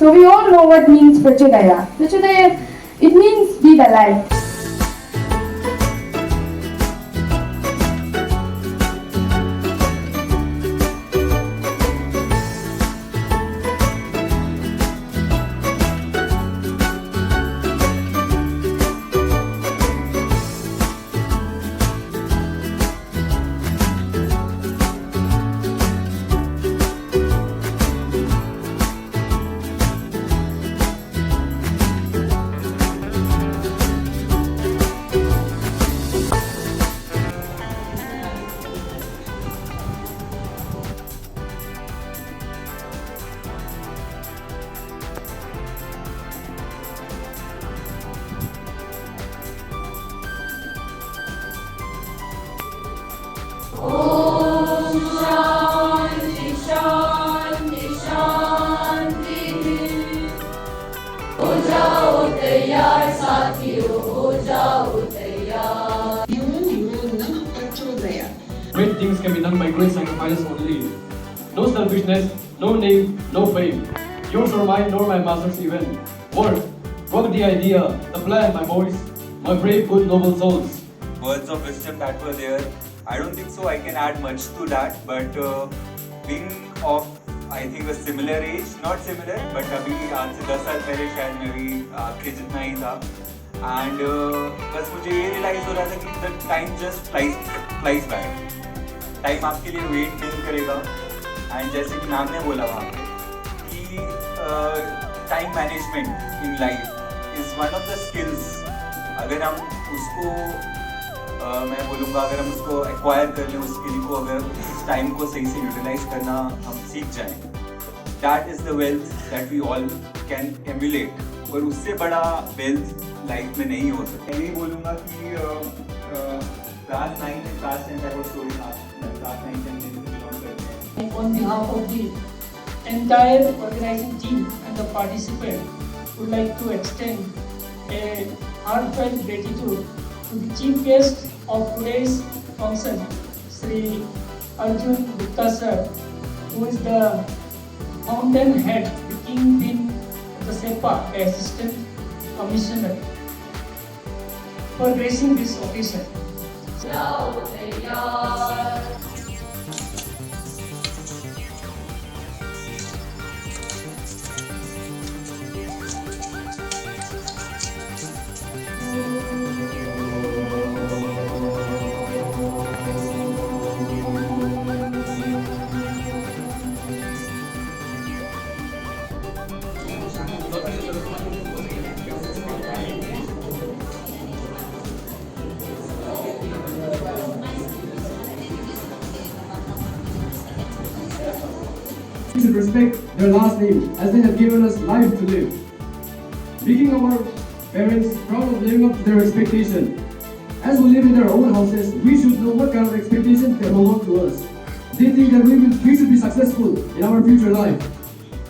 So we all know what means Prachodaya. Prachodaya, it means be the light. Om Shanti Shanti Shanti. हो जाओ तैयार साथियों, हो जाओ तैयार. You will know Prachodaya. Great things can be done by great sacrifice only. No selfishness, no name, no fame. Yours or mine, nor my master's even. Work the idea, the plan, my boys, my brave, good, noble souls. Words of wisdom that were there. I don't think so I can add much to that, but being of I think a similar age, not similar, but अभी आज से 10 साल पहले शायद मैं भी आपके जितना ही था, and बस मुझे ये रियलाइज हो रहा था कि the time just flies by. Time आपके लिए वेट नहीं करेगा, and जैसे कि मैम ने बोला वहाँ पे कि time management in life is one of the skills. अगर हम उसको मैं बोलूँगा अगर हम उसको एक्वायर कर लें, उस स्किल को, अगर उस टाइम को सही से यूटिलाइज करना हम सीख जाएं, that is the wealth that we all can emulate. और उससे बड़ा वेल्थ लाइफ में नहीं हो सकता. मैं यही बोलूँगा कि class 9 and class 10 type of story class 9 10 में बिलोंग करते हैं. On behalf of the entire organizing team and the participants, would like to extend a heartfelt gratitude to the chief guest of today's function, Sri Arjun Gupta sir, who is the fountainhead, the kingpin of the SEPA, the Assistant Commissioner, for gracing this occasion. जाओ तैयार. We should respect their last name as they have given us life to live. Making our parents proud of living up to their expectation. As we live in their own houses, we should know what kind of expectations they belong to us. They think that we should be successful in our future life.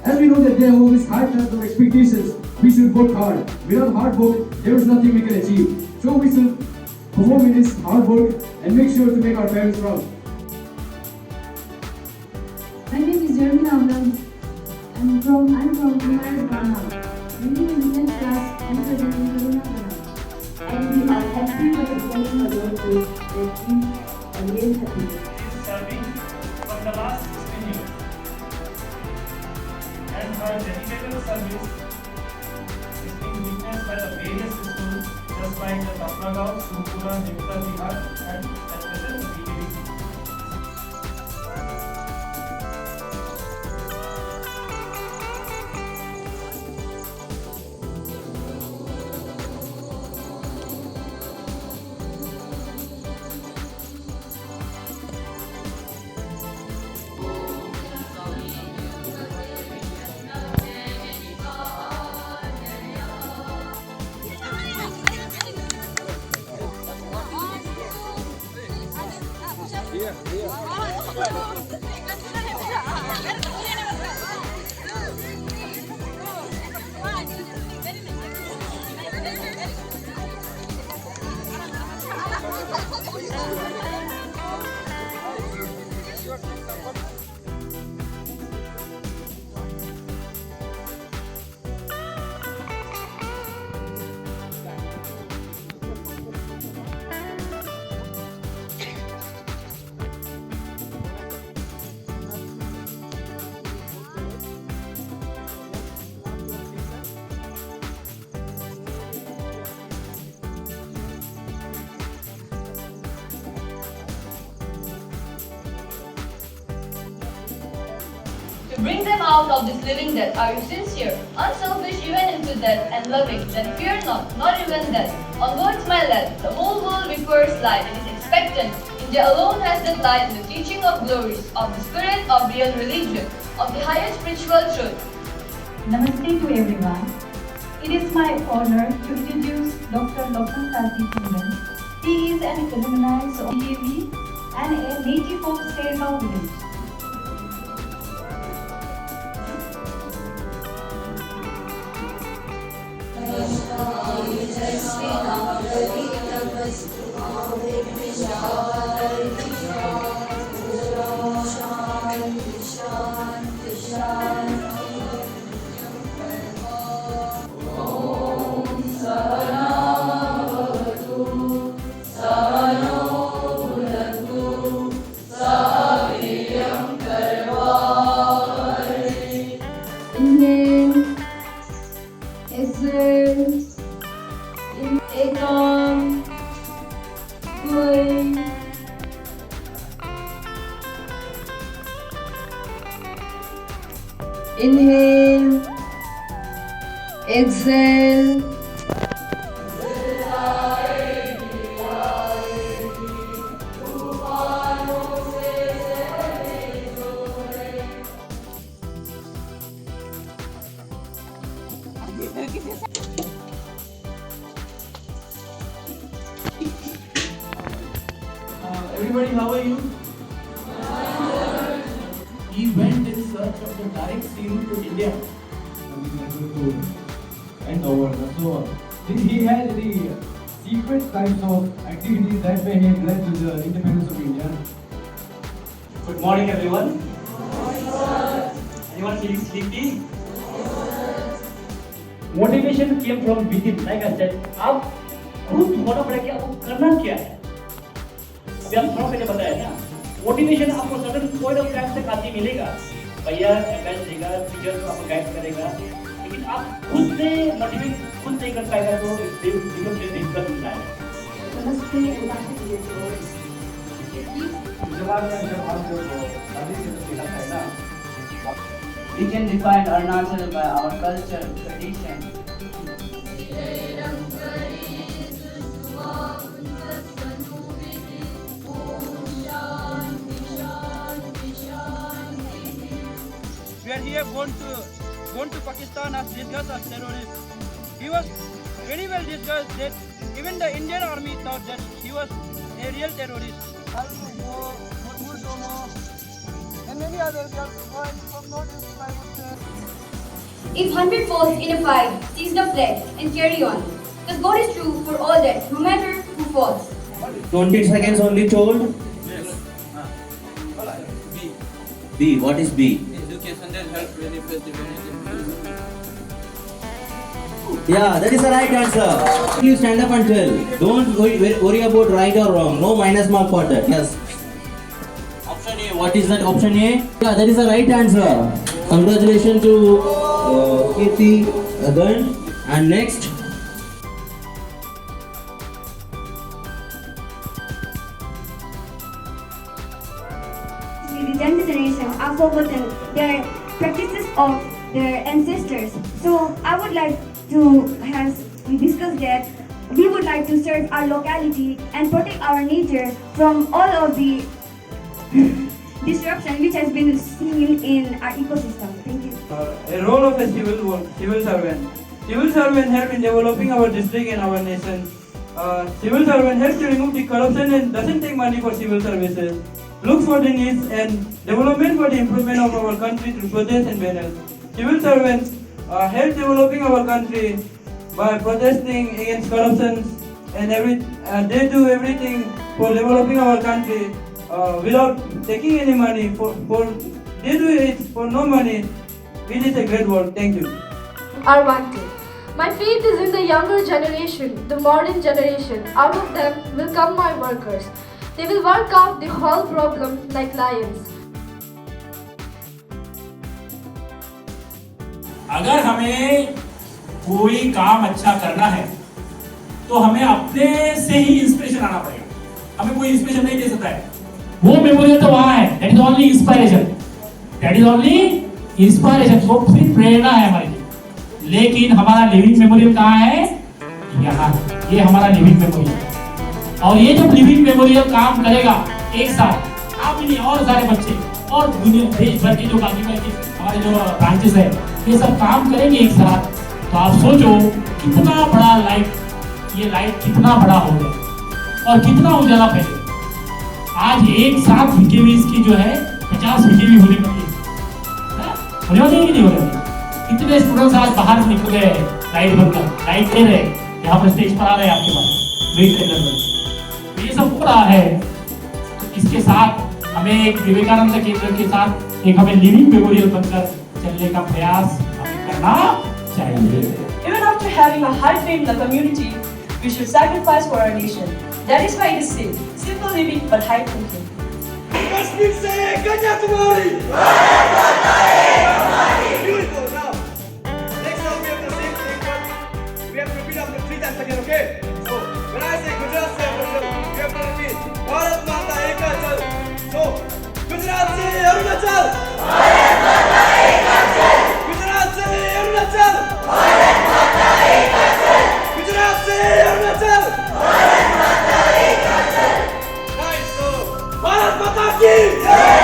As we know that they have always high types of expectations, we should work hard. Without hard work, there is nothing we can achieve. So we should perform in this hard work and make sure to make our parents proud. My name is Jeremy Amlan. I'm from Himalayas, Ghana. Reading in the 10th class and presenting Karuna Ghana. And we are happy for the becoming a role play that we are really happy. Is serving for the last 16 years, and her dedicated service is being witnessed by the various schools just like the Taplagaon, Sumpura, Nipta Bihar and at present DKD. Bring them out of this living death. Are you sincere, unselfish even into death, and loving? Then fear not, not even death. Onwards, my lad, the whole world requires light and is expectant. India alone has that light in the teaching of glories, of the spirit of real religion, of the highest spiritual truth. Namaste to everyone. It is my honor to introduce Dr. Lokan Tati. He is an alumni of DAV and a native of Sergaon village. Inhale, exhale, ekam, dvai. Inhale, exhale. Everybody, how are you? He went in search of the direct sea route to India. And over. So he had the secret types of activities that way he had led to the independence of India. Good morning, everyone. Anyone feeling sleepy? Motivation came from within. Like I said, आप खुद होना पड़ेगा कि आपको करना क्या है. अभी आप थोड़ा पहले बताया ना, मोटिवेशन आपको सडन पॉइंट ऑफ टाइम से काफी मिलेगा. भैया एडवाइस देगा, टीचर आपको गाइड करेगा, लेकिन आप खुद से मोटिवेट खुद नहीं कर पाएगा तो जीवन में दिक्कत होता है. Namaste and Namaste to you. जवाब में जब आप जो अभी से सीखा है ना, We can define Arunachal by our culture, tradition. We are here gone to Pakistan as disguised as terrorists. He was very well disguised that even the Indian army thought that he was a real terrorist. And many others from North I would say. If 100 falls in a fight, seize the flag and carry on. Because God is true for all that, no matter who falls. 20 seconds only told. Yes. B. What is B? Education that helps when you face difficulties. Yeah, that is the right answer. You stand up and tell. Don't worry about right or wrong. No minus mark for that. Yes. Option A. What is that? Option A. Yeah, that is the right answer. Congratulations to Kirti again. And next. The younger generation are forgotten their practices of their ancestors. So I would like to have we discuss that we would like to serve our locality and protect our nature from all of the disruption which has been seen in our ecosystem. Thank you. A role of a civil servant. Civil servant help in developing our district and our nation. Civil servant helps to remove the corruption and doesn't take money for civil services. Look for the needs and development for the improvement of our country through projects and banners. Civil servants help developing our country by protesting against corruption and they do everything for developing our country without taking any money. They do it for no money. It is a great work. Thank you. Arvante. My faith is in the younger generation, the modern generation. Out of them will come my workers. They will work out the whole problem like lions. अगर हमें कोई काम अच्छा करना है तो हमें अपने से ही इंस्पिरेशन आना पड़ेगा. हमें कोई इंस्पिरेशन नहीं दे सकता है. वो मेमोरियल तो वहां है. That is only inspiration. That is only inspiration, वो फिर प्रेरणा है हमारे लिए। लेकिन हमारा लिविंग मेमोरियल कहाँ है? यहाँ। ये हमारा लिविंग मेमोरियल। और ये जब लिविंग मेमोरियल काम करेगा एक साथ, आप भी नहीं और सारे बच्चे और दुनिया देश भर के जो बाकी हमारे जो ब्रांचेस है, ये सब काम करेंगे एक साथ, तो आप सोचो कितना बड़ा लाइट, ये लाइट कितना बड़ा हो गया और कितना उजाला फैले। आज एक साथ वीकेवीज की जो है 50 वीकेवी होने वाली है, होने वाली है कि नहीं होने वाली? कितने स्टूडेंट्स आज बाहर निकल गए लाइट बनकर, लाइट दे रहे, यहाँ पर स्टेज पर आ रहे हैं आपके पास वेट टेंडर में। ये सब हो रहा है, तो इसके साथ हमें एक विवेकानंद केंद्र के साथ एक हमें लिविंग मेमोरियल बनकर चलने का प्रयास हमें करना चाहिए। Even after having a high faith in the community, we should sacrifice for our nation. That is why it is said, simple living but high thinking. Kashmir se Kanyakumari! Beautiful. Now, next time we have the same thing, but we have to repeat after 3 times again, okay? So, when I say Gujarat se Arunachal, we have to repeat Bharat Mata Eka Chal. So, Gujarat se Arunachal! Bharat Mata Eka Chal! Gujarat se Arunachal! Bharat Mata Eka Chal! Gujarat se Arunachal! Bharat Mata Eka Chal! Nice, so, Bharat Mata ki Jai!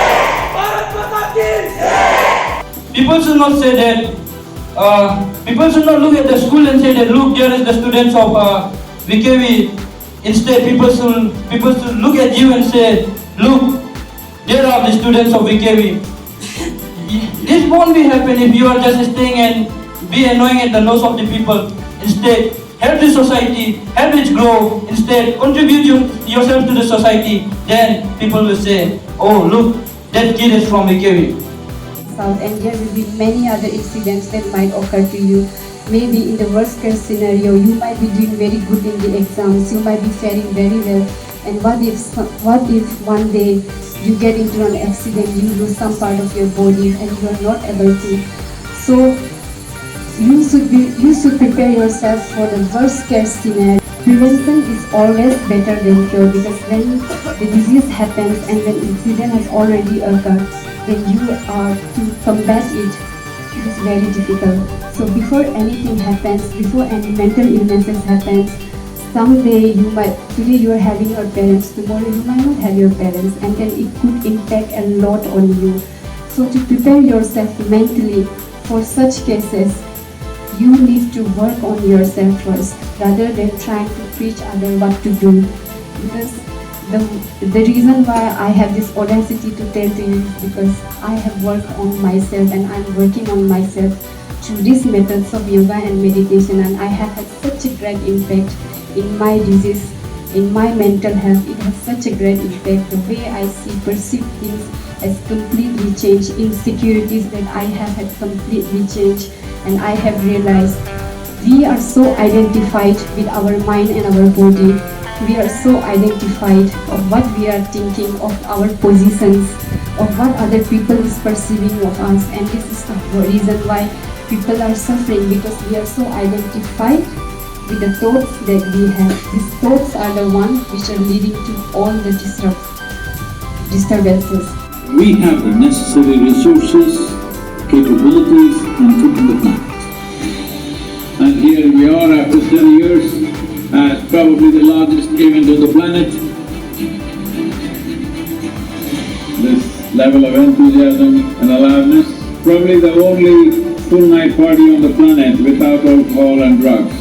Bharat Mata ki Jai! People should not say that. People should not look at the school and say that, look, there is the students of VKV. Instead, people should look at you and say, look, there are the students of VKV. This won't be happen if you are just staying and be annoying at the nose of the people. Instead, help the society, help it grow. Instead, contribute yourself to the society. Then people will say, oh, look, that kid is from VKV. And there will be many other incidents that might occur to you. Maybe in the worst case scenario, you might be doing very good in the exams, you might be faring very well, and what if one day you get into an accident, you lose some part of your body and you are not able to. So you should prepare yourself for the worst case scenario. Prevention is always better than cure, because when the disease happens and when incident has already occurred, then you are to combat it. It is very difficult. So before anything happens, before any mental illnesses happens, someday today you are having your parents, tomorrow you might not have your parents, and then it could impact a lot on you. So to prepare yourself mentally for such cases, you need to work on yourself first, rather than trying to preach others what to do. Because the reason why I have this audacity to tell to you is because I have worked on myself and I'm working on myself through these methods of yoga and meditation, and I have had such a great impact in my disease, in my mental health. It has such a great impact. The way I perceive things has completely changed. Insecurities that I have had completely changed, and I have realized we are so identified with our mind and our body. We are so identified of what we are thinking, of our positions, of what other people is perceiving of us, and this is the reason why people are suffering, because we are so identified with the thoughts that we have. These thoughts are the ones which are leading to all the disturbances. We have the necessary resources, capabilities, and food on the planet. And here we are after 10 years, as probably the largest event on the planet. This level of enthusiasm and aliveness, probably the only full night party on the planet without alcohol and drugs.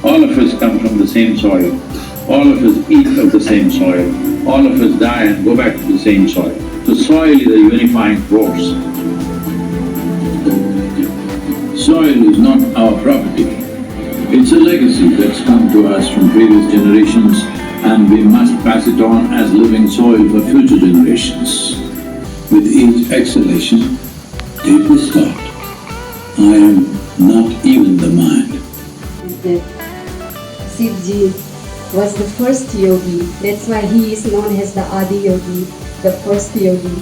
All of us come from the same soil. All of us eat of the same soil. All of us die and go back to the same soil. The soil is a unifying force. Soil is not our property. It's a legacy that's come to us from previous generations, and we must pass it on as living soil for future generations. With each exhalation, take this thought: I am not even the mind. Shivji was the first yogi. That's why he is known as the Adi Yogi, the first yogi.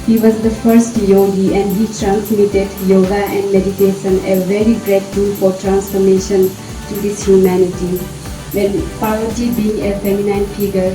He was the first yogi, and he transmitted yoga and meditation, a very great tool for transformation to this humanity. When Parvati, being a feminine figure,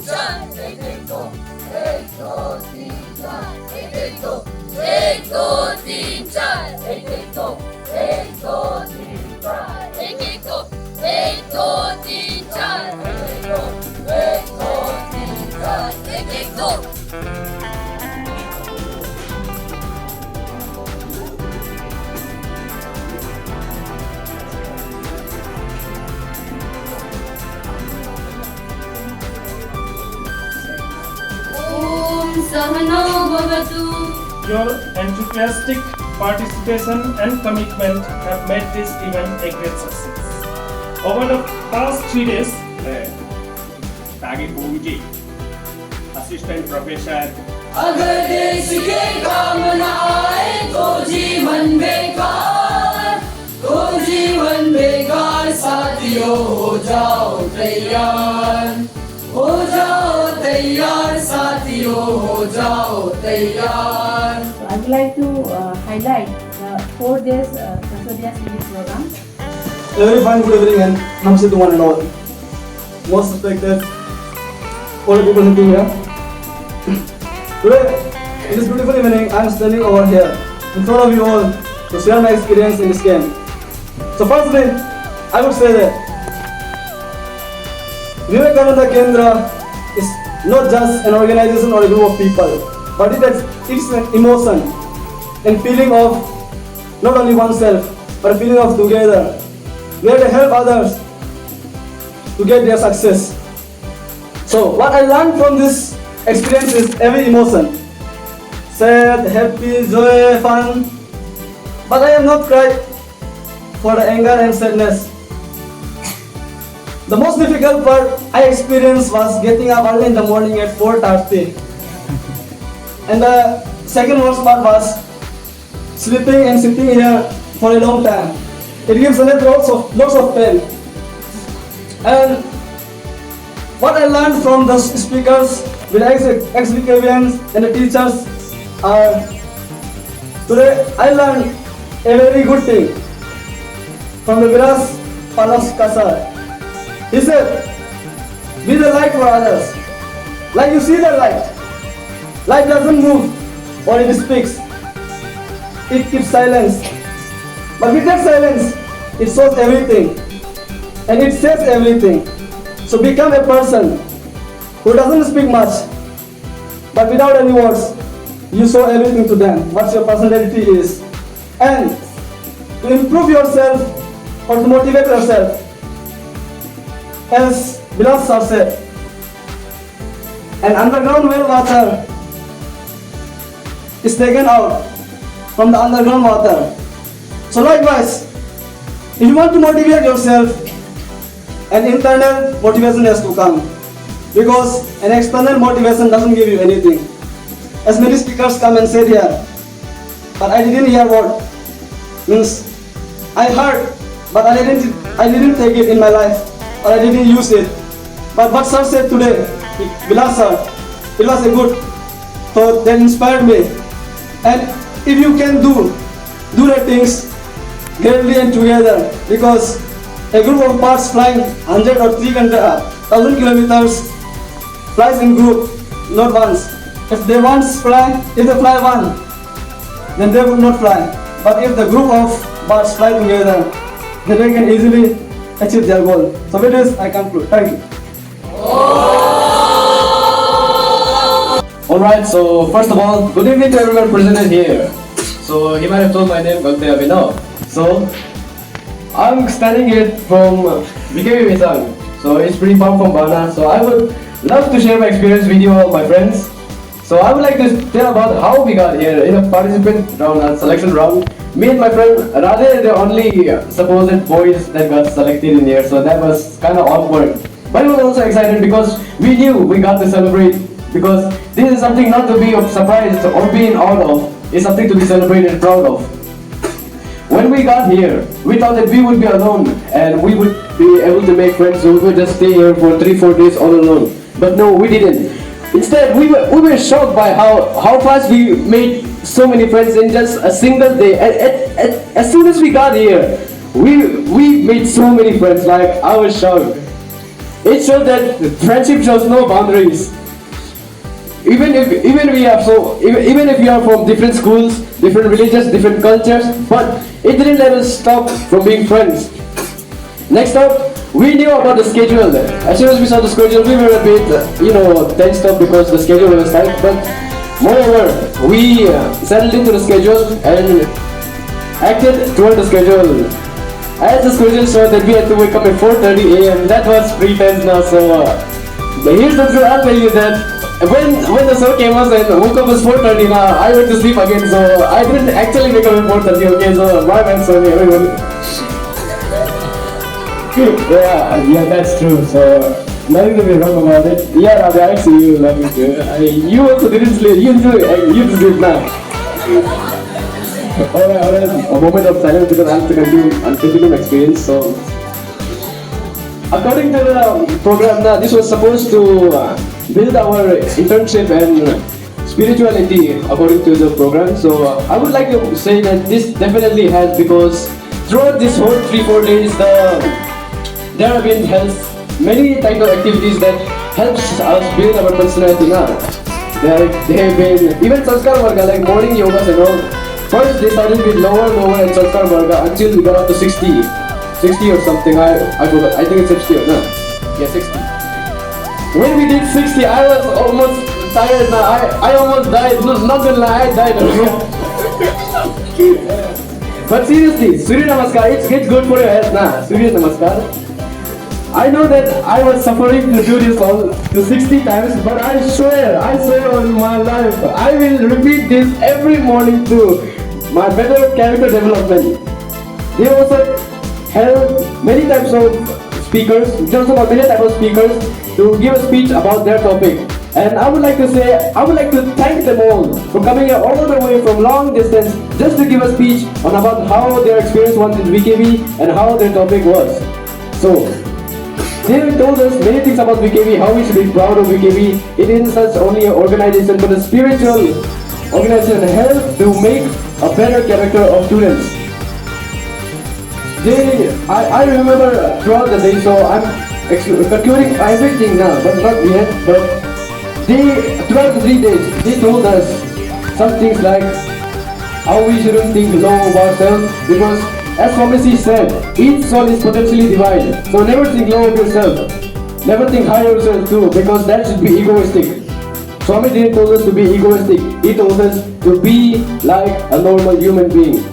तीन चार एक एक दो एक दो तीन चार एक एक दो सहनो भवतु. Your enthusiastic participation and commitment have made this event a great success. Over the past 3 days, Tagi Bhumji, Assistant Professor. अगर देश के काम न आए तो जीवन बेकार, तो जीवन बेकार. साथियों हो जाओ तैयार, हो जाओ तैयार. साथियों हो जाओ तैयार. I would like to highlight the 4 days Prachodaya series program. A very fine good evening and namaste to one and all. Most respected all the people sitting here. Today, in this beautiful evening, I am standing over here in front of you all to share my experience in this camp. So firstly, I would say that Vivekananda Kendra is not just an organization or a group of people, but it's an emotion and feeling of not only oneself, but a feeling of together, where they help others to get their success. So what I learned from this experience is every emotion, sad, happy, joy, fun, but I have not cried for the anger and sadness. The most difficult part I experienced was getting up early in the morning at 4:30, and the second worst part was sleeping and sitting here for a long time. It gives lots of pain. And what I learned from the speakers, with ex-Vicavians and the teachers, today I learned a very good thing from the Viras Palas Kasar. He said, be the light for others. Like you see the light. Light doesn't move or it speaks. It keeps silence. But with that silence, it shows everything. And it says everything. So become a person who doesn't speak much, but without any words, you show everything to them, what your personality is. And to improve yourself or to motivate yourself, as Vilas sir said, an underground well water is taken out from the underground water. So likewise, if you want to motivate yourself, an internal motivation has to come, because an external motivation doesn't give you anything. As many speakers come and said here, but I didn't hear what. Means I heard, but I didn't take it in my life, or I didn't use it. But what sir said today, Vilas sir, it was a good thought that inspired me. And if you can do the things greatly and together, because a group of birds flying 100 or 3,000 kilometers flies in group, not once. If they fly one, then they would not fly. But if the group of birds fly together, then they can easily achieve their goal. So with this, I conclude. Thank you. Alright, so first of all, good evening to everyone present here. So he might have told my name, Gagde Abhinav. So I'm standing here from BKB Misang. So it's pretty far from Bana. So I would love to share my experience with you all, my friends. So I would like to tell about how we got here in a participant round, selection round. Me and my friend, rather the only supposed boys that got selected in here. So that was kind of awkward. But it was also exciting because we knew we got to celebrate. Because this is something not to be surprised or be in awe of. It's something to be celebrated and proud of. When we got here, we thought that we would be alone and we would be able to make friends, so we would just stay here for 3-4 days all alone. But no, we didn't. Instead, we were shocked by how fast we made so many friends in just a single day. As soon as we got here, we made so many friends. Like, I was shocked. It showed that friendship shows no boundaries. Even if we are from different schools, different religions, different cultures, but it didn't let us stop from being friends. Next up, we knew about the schedule. As soon as we saw the schedule, we were a bit, tensed up because the schedule was tight. But moreover, we settled into the schedule and acted toward the schedule. As the schedule showed that we had to wake up at 4:30 a.m. That was pretty tense now. So here's the truth. I'll tell you that when the sun came out and woke up was 4:30 now, I went to sleep again, so I didn't actually wake up at 4:30. Okay, so my bad, sorry everyone. yeah, that's true. So nothing to be wrong about it. Yeah, Ravi, I see you love it too. You also didn't sleep. You didn't sleep now. Alright, a moment of silence because I have to continue experience. So, according to the program, this was supposed to build our internship and spirituality according to the program. So, I would like to say that this definitely has, because throughout this whole 3-4 days, there have been many type of activities that helps us build our personality now. They have been even Sanskar Varga, like morning yogas and all. First they started with lower and Sanskar Varga until we got up to 60 or something. I forgot. I think it's 60 or no? Yeah, 60. When we did 60, I was almost tired now. I almost died. No, not gonna lie, I died. But seriously, Surya Namaskar, it's good for your health now. Surya Namaskar. I know that I was suffering to do this all to 60 times, but I swear on my life, I will repeat this every morning too. My better character development. They also held many types of speakers, many types of speakers to give a speech about their topic. And I would like to thank them all for coming here all the way from long distance just to give a speech on about how their experience was in VKV and how their topic was. So, they told us many things about VKV, how we should be proud of VKV. It isn't such only an organization, but a spiritual organization help to make a better character of students. I remember throughout the day, so I'm concluding everything now, but not yet. But throughout the 3 days, they told us some things like how we shouldn't think low of ourselves, because as Swamiji said, each soul is potentially divine. So never think low of yourself. Never think high of yourself too, because that should be egoistic. Swami didn't tell us to be egoistic. He told us to be like a normal human being.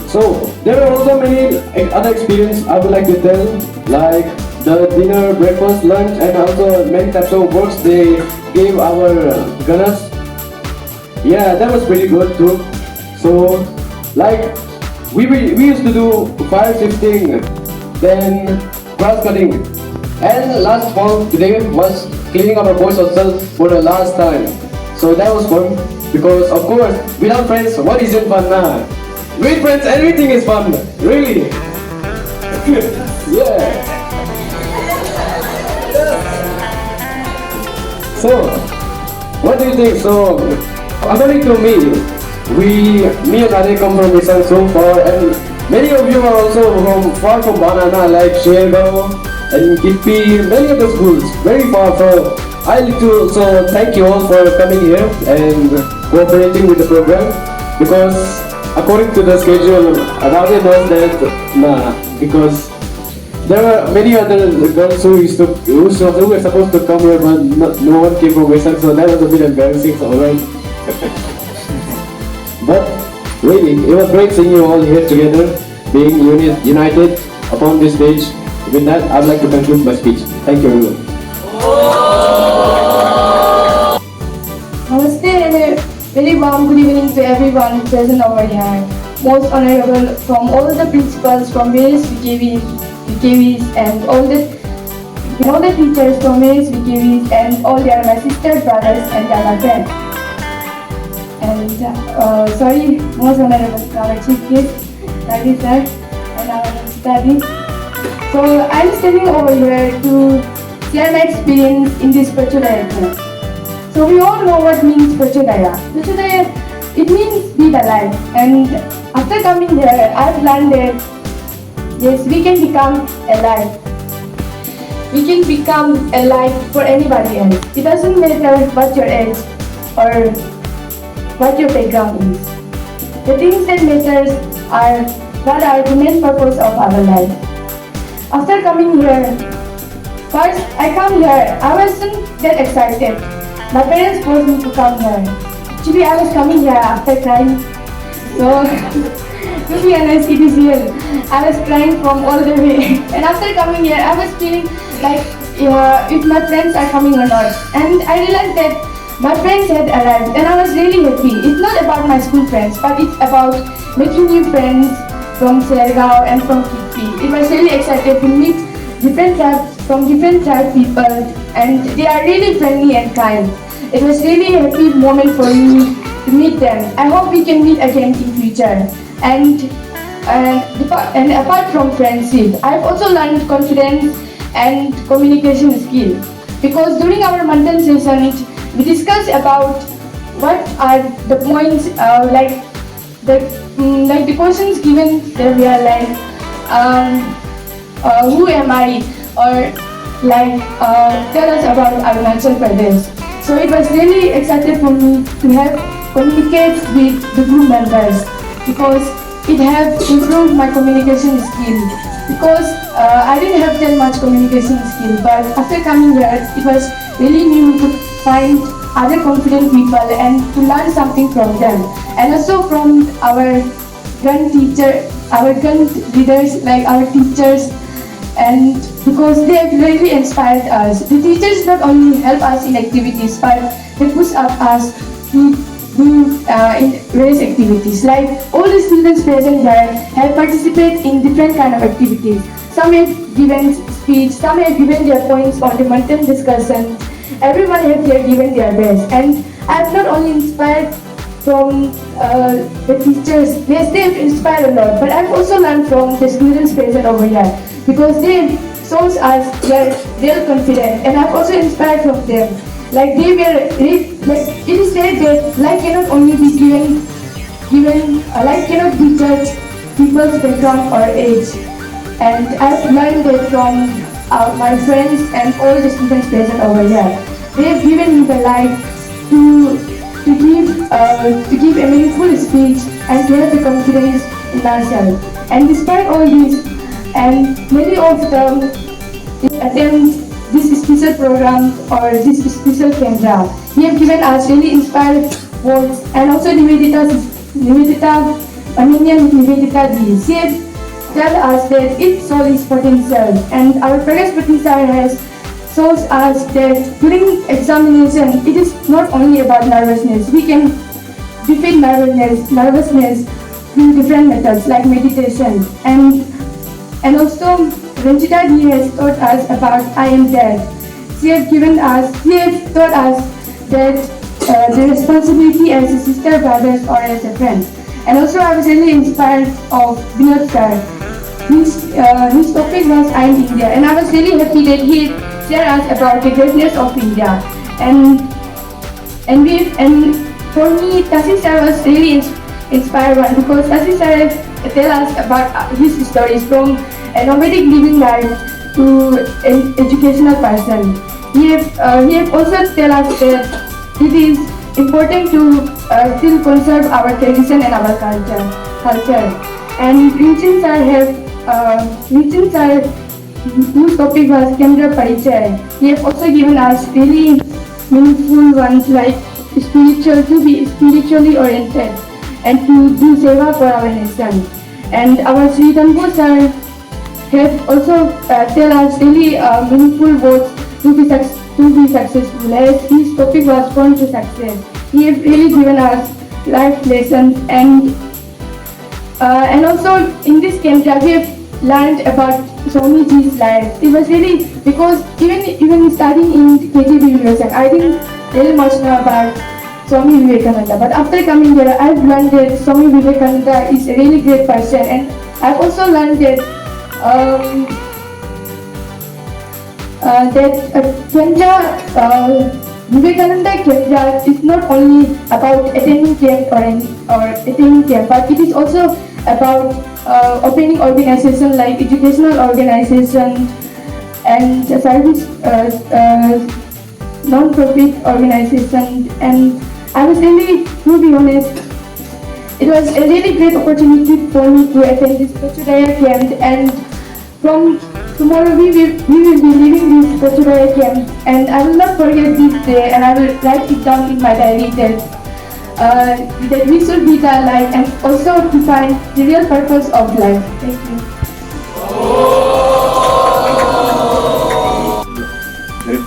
So there are also many other experiences I would like to tell, like the dinner, breakfast, lunch, and also many types of works they gave our gunners. Yeah, that was pretty good too. So like we used to do fire shifting, then grass cutting, and last fall today was cleaning up our boys hostel for the last time. So that was fun, because of course without friends what isn't fun now? With friends everything is fun, really. Yeah. So what do you think? So according to me and Ade come from Isan so far, and many of you are also far from Banana, like Shergaon and Kippi, many of the schools, very far. So I like to also thank you all for coming here and cooperating with the program, because according to the schedule, Ade knows that because there were many other girls who were supposed to come here, but no one came from Isan, so that was a bit embarrassing. So alright. But really, it was great seeing you all here together, being united upon this stage. With that, I'd like to conclude my speech. Thank you everyone. Namaste and a very warm good evening to everyone present over here. Most honorable from all the principals from various VKVs and all the teachers from various VKVs, and all they are my sister, brothers, and they are my friends. And sorry, most honorable our chief guest, Ravi sir, and our study. So I'm standing over here to share my experience in this Prachodaya class. So we all know what means Prachodaya. Prachodaya, it means be alive. And after coming here, I've learned that yes, we can become alive. We can become alive for anybody else. It doesn't matter what your age or what your background is. The things that matters are what are the main purpose of our life. After coming here, first I come here, I wasn't that excited. My parents forced me to come here. Actually, I was coming here after crying. So, to be honest, it is real. I was crying from all the way. And after coming here, I was feeling like if my friends are coming or not. And I realized that my friends had arrived and I was really happy. It's not about my school friends, but it's about making new friends from Sergao and from Kitpi. It was really excited to meet different tribes from different tribe people, and they are really friendly and kind. It was really a happy moment for me to meet them. I hope we can meet again in future. And apart from friendship, I've also learned confidence and communication skills. Because during our monthly session, we discussed about what are the points like the questions given there were like who am I, or tell us about Arunachal Pradesh. So it was really excited for me to have communicate with the group members because it has improved my communication skill. Because I didn't have that much communication skill, but after coming here, it was really new to find other confident people and to learn something from them, and also from our grand leaders, like our teachers, and because they have really inspired us. The teachers not only help us in activities, but they push up us to do in various activities. Like all the students present here have participated in different kind of activities. Some have given speech, some have given their points on the monthly discussion. Everyone has given their best, and I have not only inspired from the teachers. Yes, they have inspired a lot, but I've also learned from the students present over here because they shows us their real confidence, and I've also inspired from them. Like it is said that life cannot only be life cannot be judged people's background or age, and I've learned that from my friends and all the students present over here. They have given me the life to give a meaningful speech and to have the confidence in myself. And despite all this, and many of them attend this special program or this special kendra, he have given us really inspired words, and also Nivedita Ji, she have tell us that each soul is potential, and our Pragashpati sir has shows us that during examination, it is not only about nervousness. We can defeat nervousness through different methods like meditation, and also Ranjita Ji has taught us about I am dead. She has taught us that the responsibility as a sister, brothers, or as a friend. And also I was really inspired of Vinod sir. His topic was I am India, and I was really happy that he shared us about the greatness of India. And for me, Tasi sir was really inspired one because Tasi sir tell us about his stories from a nomadic living life to an educational person. He have also tell us that it is important to still conserve our tradition and our culture. And Vincent sir, whose topic was Kendra Parichaya, he have also given us really meaningful ones like to be spiritually oriented and to do seva for our nation. And our Sri Tanpo sir have also tell us really meaningful words to be successful, as his topic was born to success. He has really given us life lessons, and also in this Kendra we have learned about Swami Ji's life. It was really because even studying in KTB University, I didn't really much know about Swami Vivekananda. But after coming here, I've learned that Swami Vivekananda is a really great person, and I've also learned that Vivekananda Kendra is not only about attending camp or attending camp, but it is also about opening organizations like educational organization and service non-profit organization. And I was really, to be honest, it was a really great opportunity for me to attend this Prachodaya camp, and from tomorrow we will be leaving this Prachodaya camp, and I will not forget this day, and I will write it down in my diary that we should be the light and also to find the real purpose of life. Thank you.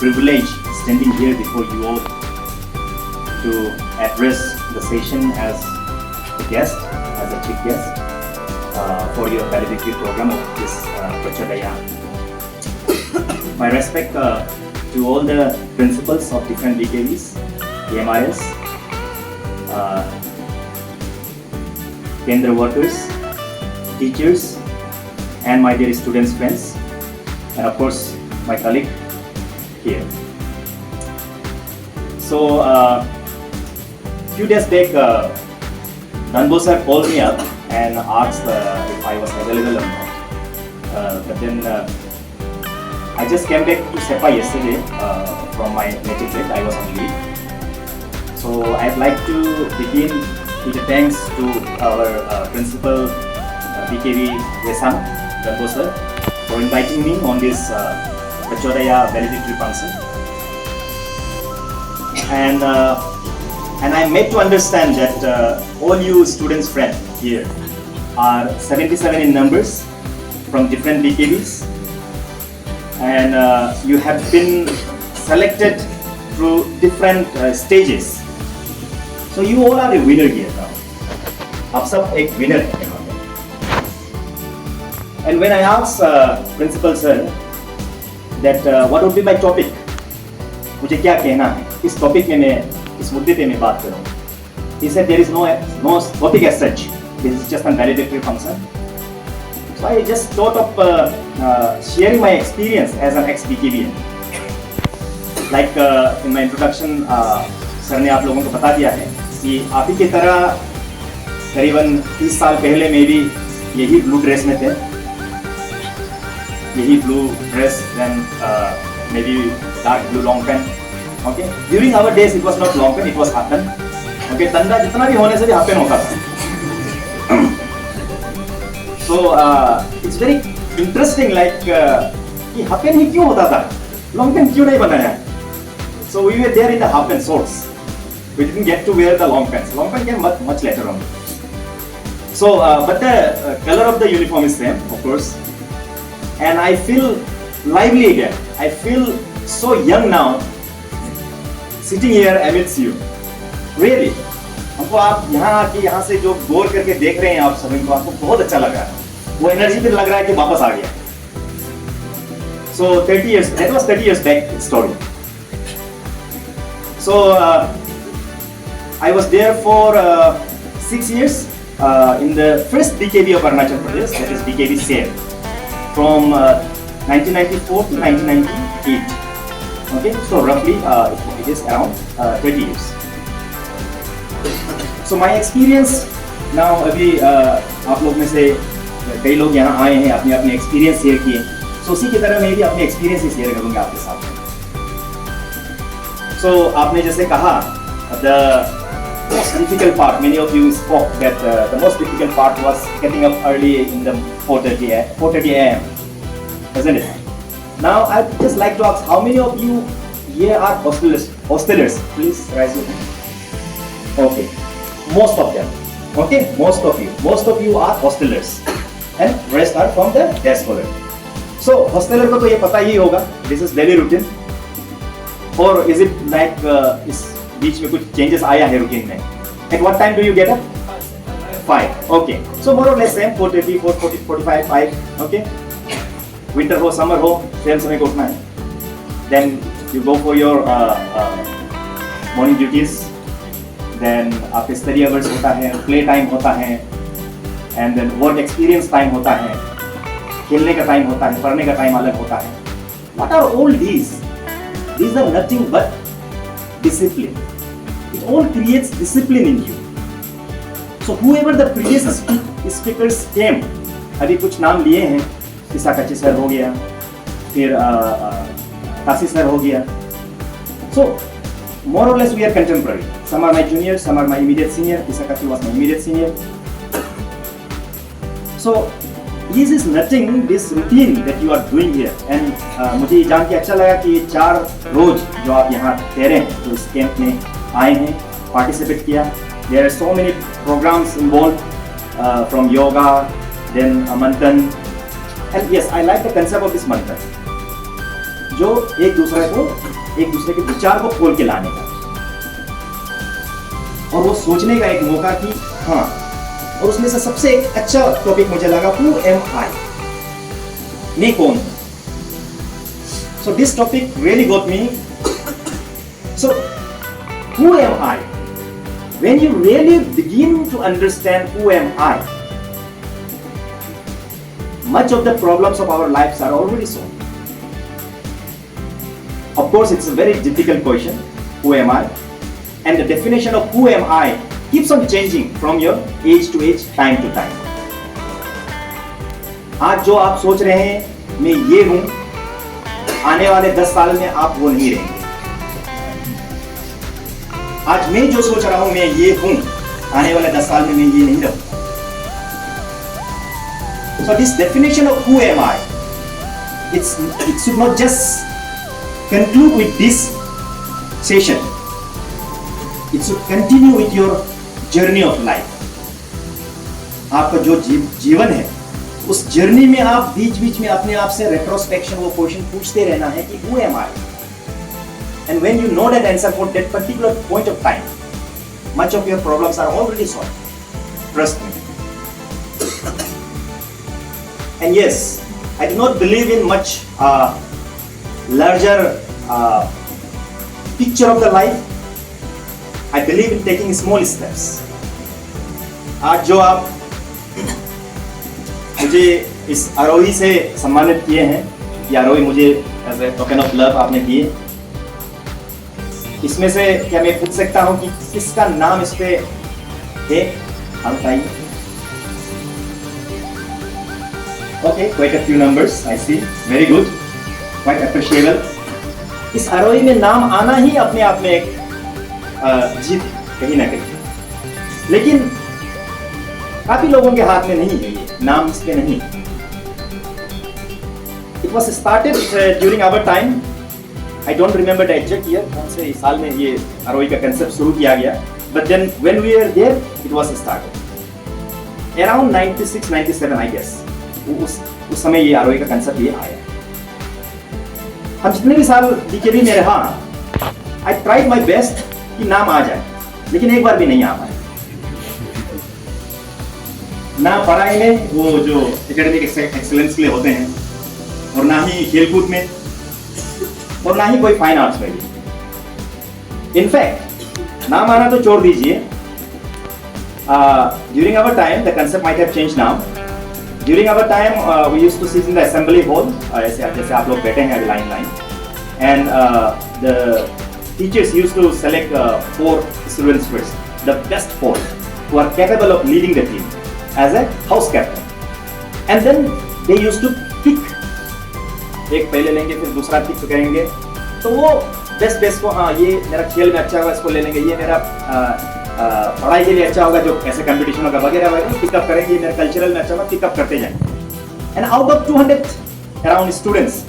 privilege standing here before you all to address the session as a guest, as a chief guest for your valedictory program of this Prachodaya. My respect to all the principals of different BKVs, AMRs, Kendra workers, teachers, and my dear students, friends, and of course my colleague here. So, few days back, Danbo sir called me up and asked if I was available or not. But then I just came back to SEPA yesterday from my native place. I was on leave. So I'd like to begin with the thanks to our principal BKV Vesam Danbo sir for inviting me on this Prachodaya valedictory function. And I made to understand that all you students friends here are 77 in numbers from different BKVs, and you have been selected through different stages. So you all are a winner here now. आप सब एक winner हैं यहाँ पे. And when I asked principal sir that what would be my topic, मुझे क्या कहना है इस topic में मैं इस मुद्दे पे मैं बात करूँ. He said there is no topic as such. This is just a valedictory function. So I just thought of sharing my experience as an ex-BKVian. Like in my introduction, sir ने आप लोगों को बता दिया है कि आप ही की तरह करीबन 30 साल पहले में भी यही ब्लू ड्रेस में थे. यही blue dress, then maybe dark blue long pant. Okay. During our days, it was not long pant, it was half pant. Okay. तंदा जितना भी होने से भी half pant होता था. So it's very interesting, like कि half pant ही क्यों होता था, long pant क्यों नहीं बनाया. So we were there in the half pant shorts. We didn't get to wear the long pants. Long pants came much later on. So but the color of the uniform is same, of course. And I feel lively again. I feel so young now, sitting here amidst you. Really. हमको आप यहाँ से जो गौर करके देख रहे हैं आप सभी को, आपको बहुत अच्छा लग रहा है. वो एनर्जी फिर लग रहा है कि वापस आ गया. So 30 years, that was 30 years back story. So I was there for 6 years in the first BKV of Arunachal Pradesh, that is BKV SARE, from 1994 to 1998. Okay, so roughly it is around 30 years. So my experience now, अभी आप लोग में से कई लोग यहाँ आए हैं, अपने अपने एक्सपीरियंस शेयर किए. So उसी की तरह मैं भी अपने एक्सपीरियंस ही शेयर करूँगा आपके साथ. So आपने जैसे कहा, the most difficult part, many of you spoke that the most difficult part was getting up early in the 4:30 a.m. Isn't it? Now I'd just like to ask, how many of you here are hostelers? Please raise your hand. Okay, most of them. Okay, most of you are hostelers, and rest are from the diaspora. So hosteler को तो ये पता ही होगा, this is daily routine. Or is it like इस बीच में कुछ changes आया है routine में? At what time do you get up? 5. Okay. So more or less same, 4:30, 4:40, 45, 5. Okay. Winter हो, summer हो, same समय को उठना है. Then you go for your morning duties. Then आपके study hours होता है, play time होता है, and then work experience time होता है, खेलने का time होता है, पढ़ने का time अलग होता है. What are all these? These are nothing but discipline. It all creates discipline in you. So whoever the previous speakers came, अभी कुछ नाम लिए हैं, किसाकाची सर हो गया, फिर काशी सर हो गया. So more or less we are contemporary. Some are my juniors, some are my immediate senior. Kisakachi was my immediate senior. So this is nothing, this routine that you are doing here. And मुझे जान के अच्छा लगा कि 4 रोज जो आप यहाँ ठहरे हैं, तो इस कैंप में आए हैं, participate किया. There are so many programs involved from yoga, then a manthan. And yes, I like the concept of this manthan. जो एक दूसरे के विचार को खोल के लाने का और वो सोचने का एक मौका कि हाँ। और उसमें से सबसे एक अच्छा टॉपिक मुझे लगा हु एम आई, मैं कौन। So this topic really got me. So who am I? When you really begin to understand who am I, much of the problems of our lives are already solved. Of course, it's a very difficult question, who am I? And the definition of who am I keeps on changing from your age to age, time to time. आज जो आप सोच रहे हैं मैं ये हूं, आने वाले 10 साल में आप वो नहीं रहेंगे। आज मैं जो सोच रहा हूं मैं ये हूं, आने वाले 10 साल में मैं ये नहीं रहूंगा। So this definition of who am I, it should not just conclude with this session. It should continue with your journey of life. आपका जो जीवन है, उस जर्नी में आप बीच बीच में अपने आप से रेट्रोस्पेक्शन वो क्वेश्चन पूछते रहना है कि who am I? And when you know that answer for that particular point of time, much of your problems are already solved. Trust me. And yes, I do not believe in much larger picture of the life. I believe in taking small steps. आज जो आप मुझे इस आरोही से सम्मानित किए हैं, ये आरोही मुझे as a token of love आपने किए, इसमें से क्या मैं पूछ सकता हूं कि किसका नाम इस पे है? हम बताइए। Okay, quite a few numbers I see, very good, quite appreciable. इस आरोही में नाम आना ही अपने आप में एक जीत कहीं ना कहीं, लेकिन काफी लोगों के हाथ में नहीं है ये नाम, इस पे नहीं। It was started during our time. I don't remember the exact year, कौन से साल में ये आरोही का कंसेप्ट शुरू किया गया, but then when we were there, it was started. Around 96, 97, I guess. उस समय ये आरोही का कंसेप्ट ये आया। हम जितने भी साल DKV में रहा, I tried my best कि नाम आ जाए, लेकिन एक बार भी नहीं आ पाया। ना पढ़ाई में वो जो एकेडमिक एक्सेलेंस के लिए होते हैं, और ना ही खेलकूद में, और ना ही कोई फाइन आर्ट्स में भी। इनफैक्ट नाम आना तो छोड़ दीजिए, during our time the concept might have change now. During our time we used to sit in the assembly hall, ऐसे जैसे आप लोग बैठे हैं line line, and the teachers used to select 4 students first, the best 4 who are capable of leading the team as a house captain, and then they used to pick, एक पहले लेंगे फिर दूसरा पिक करेंगे, तो वो बेस्ट को, हाँ ये मेरा खेल में अच्छा होगा इसको ले लेंगे, ये मेरा पढ़ाई के लिए अच्छा होगा जो ऐसे कंपटीशन होगा वगैरह वगैरह पिकअप करेंगे, ये मेरा कल्चरल में अच्छा होगा, पिकअप करते जाएंगे। And out of 200 around students,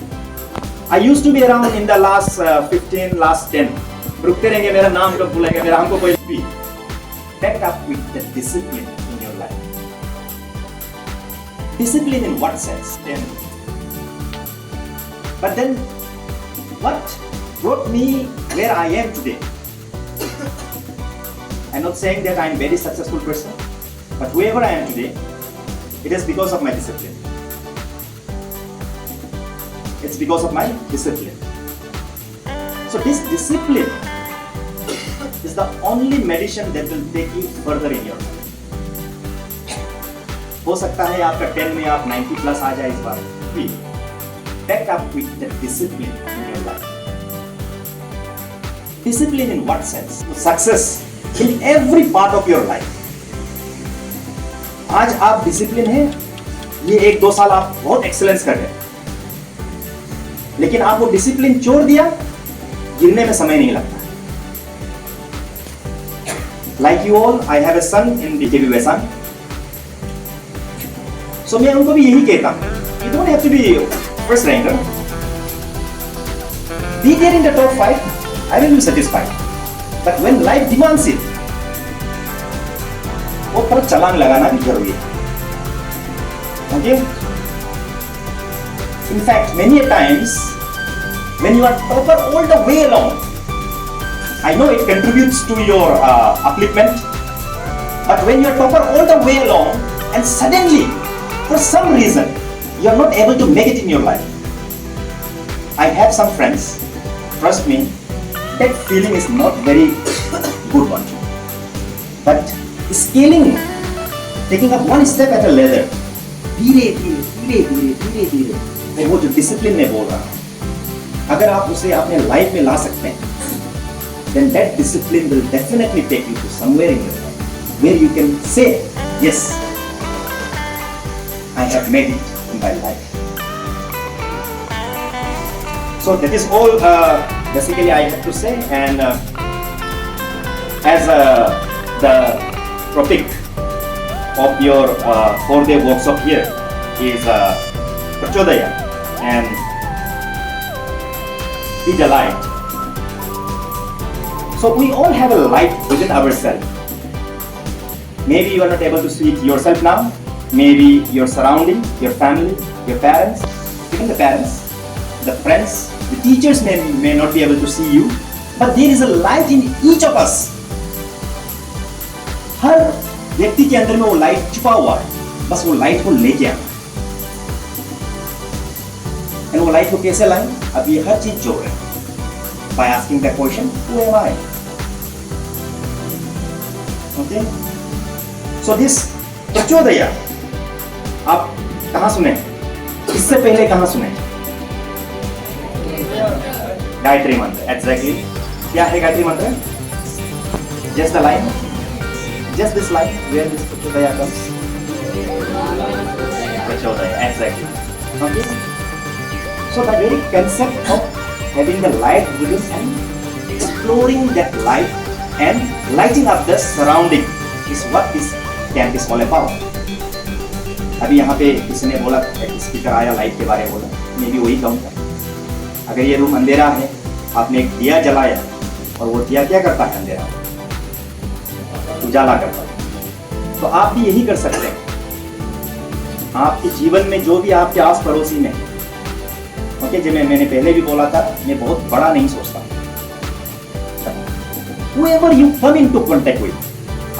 I used to be around in the last 15, last 10, रुकते रहेंगे, मेरा नाम कब भूलेंगे, मेरा हमको कोई भी back up with the discipline in your life. Discipline in what sense? But then, what brought me where I am today? I'm not saying that I'm a very successful person, but whoever I am today, it is because of my discipline. It's because of my discipline. So this discipline is the only medicine that will take you further in your life. हो सकता है आपका 10 में आप 90 plus आ जाए इस बार, भी back up with the discipline in your life. Discipline in what sense? Success in every part of your life. आज आप डिसिप्लिन हैं, ये 1-2 साल आप बहुत एक्सेलेंस कर रहे हैं, लेकिन आप वो डिसिप्लिन छोड़ दिया, गिरने में समय नहीं लगता। Like you all, I have a son in DKV Vesan. So मैं उनको भी यही कहता हूँ, you don't have to be first ranker. Be there in the top 5, I will be satisfied. But when life demands it, वो पर चलान लगाना भी जरूरी है। Okay? In fact, many a times when you are topper all the way along, I know it contributes to your upliftment, but when you are topper all the way along and suddenly, for some reason, you are not able to make it in your life. I have some friends, trust me, that feeling is not very good one. But scaling, taking up one step at a ladder, धीरे धीरे मैं वो जो discipline में बोल रहा हूँ, अगर आप उसे अपने लाइफ में ला सकते हैं, then that discipline will definitely take you to somewhere in your life where you can say, yes, I have made it in my life. So that is all basically I have to say, and as the topic of your 4-day workshop here is Prachodaya and be the light. So we all have a light within ourselves. Maybe you are not able to see it yourself now. Maybe your surrounding, your family, your parents, even the parents, the friends, the teachers may not be able to see you. But there is a light in each of us. हर व्यक्ति के अंदर में वो light छुपा हुआ है, बस वो लाइट को लेके आना। And वो लाइट को कैसे लाएं? अब ये हर चीज जोड़ रहे हैं। By asking the question, who am I? Okay? So this Prachodaya, आप कहाँ सुने? इससे पहले कहाँ सुने? गायत्री मंत्र, exactly. क्या है गायत्री मंत्र? Just the line, just this line where this Prachodaya comes. Prachodaya, exactly. Okay. So the very concept of having the light within and exploring that light and lighting up the surrounding is what this camp is all about. अभी यहाँ पे किसी ने बोला, speaker आया light के बारे में बोला, मैं भी वही कहूँगा। अगर ये रूम अंधेरा है, आपने एक दिया जलाया और वो दिया क्या करता है? अंधेरा उजाला करता है। तो आप भी यही कर सकते हैं आपके जीवन में, जो भी आपके आस पड़ोसी में। ओके, जो मैंने पहले भी बोला था, मैं बहुत बड़ा नहीं सोचता। Whoever you come into contact with,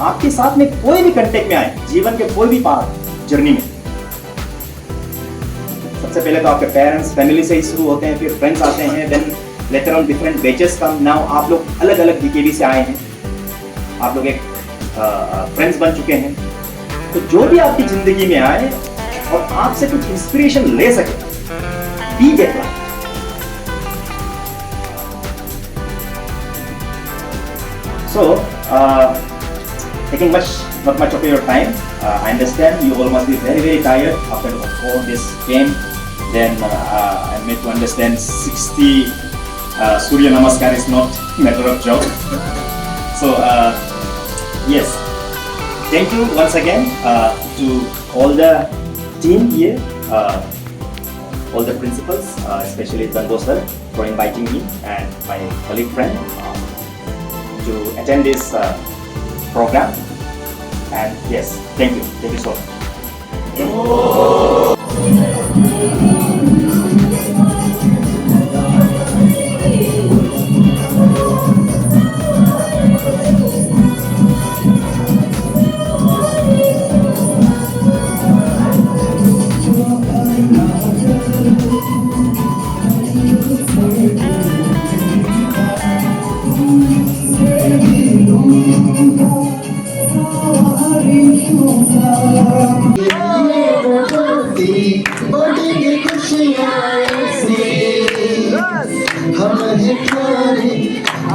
आपके साथ में कोई भी कांटेक्ट में आए, जीवन के कोई भी पार्ट जर्नी में, सबसे पहले तो आपके पेरेंट्स, फैमिली से ही शुरू होते हैं, फिर फ्रेंड्स आते हैं, then later on different batches come. Now आप लोग अलग अलग बीकेबी से आए हैं, आप लोग एक फ्रेंड्स बन चुके हैं। तो जो भी आपकी जिंदगी में आए और आपसे कुछ इंस्पिरेशन ले सके, be that light. So, taking not much of your time, I understand you all must be very, very tired after all this game. Then I made to understand 60 Surya Namaskar is not a matter of joke. So, yes, thank you once again to all the team here, all the principals, especially Tanbo sir, for inviting me and my colleague friend to attend this program. And yes, thank you so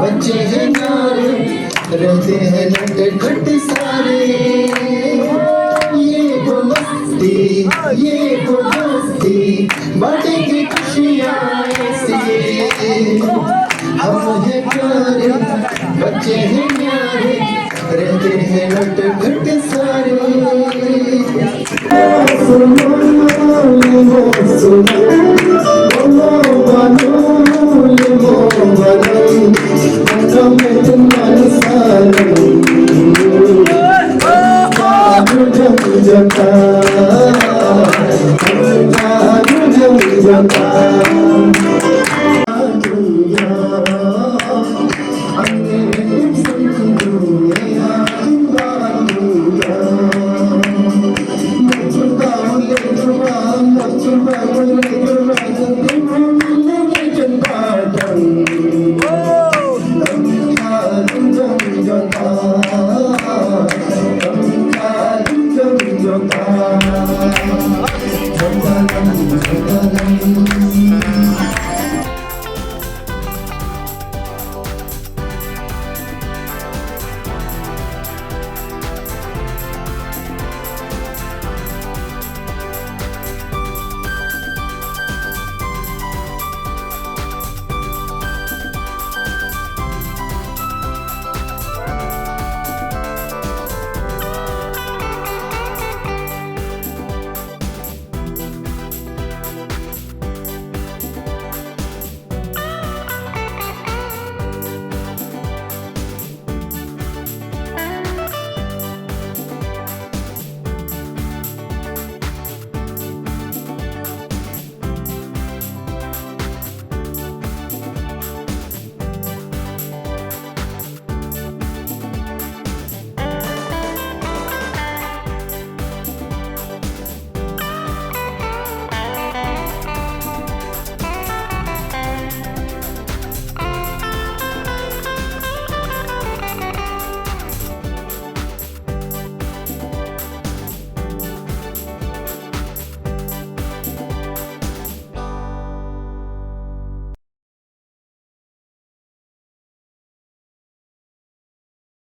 बच्चे हैं नारे रहते हैं लटे खट्टे सारे ये वो मस्ती बातें खुशियाँ ऐसी हम हैं प्यारे बच्चे हैं न्यारे रहते हैं लटे खट्टे सारे Jata